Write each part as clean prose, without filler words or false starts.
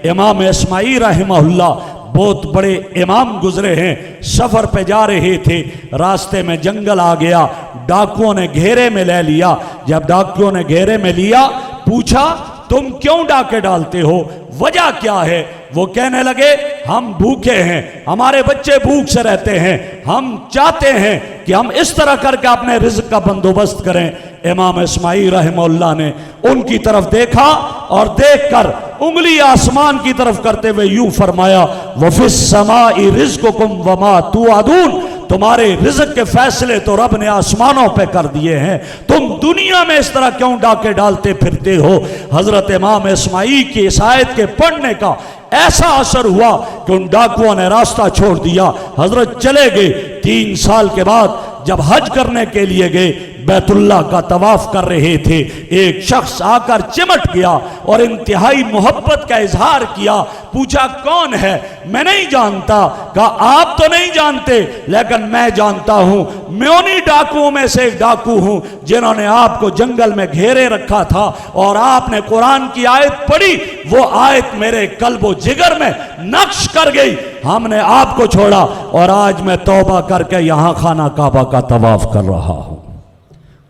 امام اسماعیل رحمہ بہت بڑے امام گزرے ہیں، سفر پہ جا رہے تھے، راستے میں جنگل آ گیا، ڈاکوؤں نے گھیرے میں لے لیا۔ جب ڈاکوؤں نے گھیرے میں لیا، پوچھا تم کیوں ڈاکے ڈالتے ہو، وجہ کیا ہے؟ وہ کہنے لگے ہم بھوکے ہیں، ہمارے بچے بھوک سے رہتے ہیں، ہم چاہتے ہیں کہ ہم اس طرح کر کے اپنے رزق کا بندوبست کریں۔ امام اسماعیل رحمہ اللہ نے ان کی طرف دیکھا اور دیکھ کر انگلی آسمان کی طرف کرتے ہوئے یوں فرمایا وَفِي السَّمَاءِ رِزْقُكُمْ وَمَا تُوعَدُونَ، تمہارے رزق کے فیصلے تو رب نے آسمانوں پہ کر دیے ہیں، تم دنیا میں اس طرح کیوں ڈاکے ڈالتے پھرتے ہو؟ حضرت امام اسماعیل کی اس آیت کے پڑھنے کا ایسا اثر ہوا کہ ان ڈاکوؤں نے راستہ چھوڑ دیا، حضرت چلے گئے۔ 3 سال کے بعد جب حج کرنے کے لیے گئے، بیت اللہ کا طواف کر رہے تھے، ایک شخص آ کر چمٹ گیا اور انتہائی محبت کا اظہار کیا۔ پوچھا کون ہے؟ میں نہیں جانتا۔ کہا آپ تو نہیں جانتے لیکن میں جانتا ہوں، میں انہی ڈاکوؤں میں سے ایک ڈاکو ہوں جنہوں نے آپ کو جنگل میں گھیرے رکھا تھا اور آپ نے قرآن کی آیت پڑھی، وہ آیت میرے قلب و جگر میں نقش کر گئی، ہم نے آپ کو چھوڑا اور آج میں توبہ کر کے یہاں خانہ کعبہ کا طواف کر رہا ہوں۔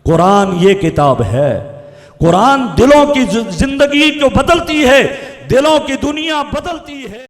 قرآن یہ کتاب ہے، قرآن دلوں کی زندگی کو بدلتی ہے، دلوں کی دنیا بدلتی ہے۔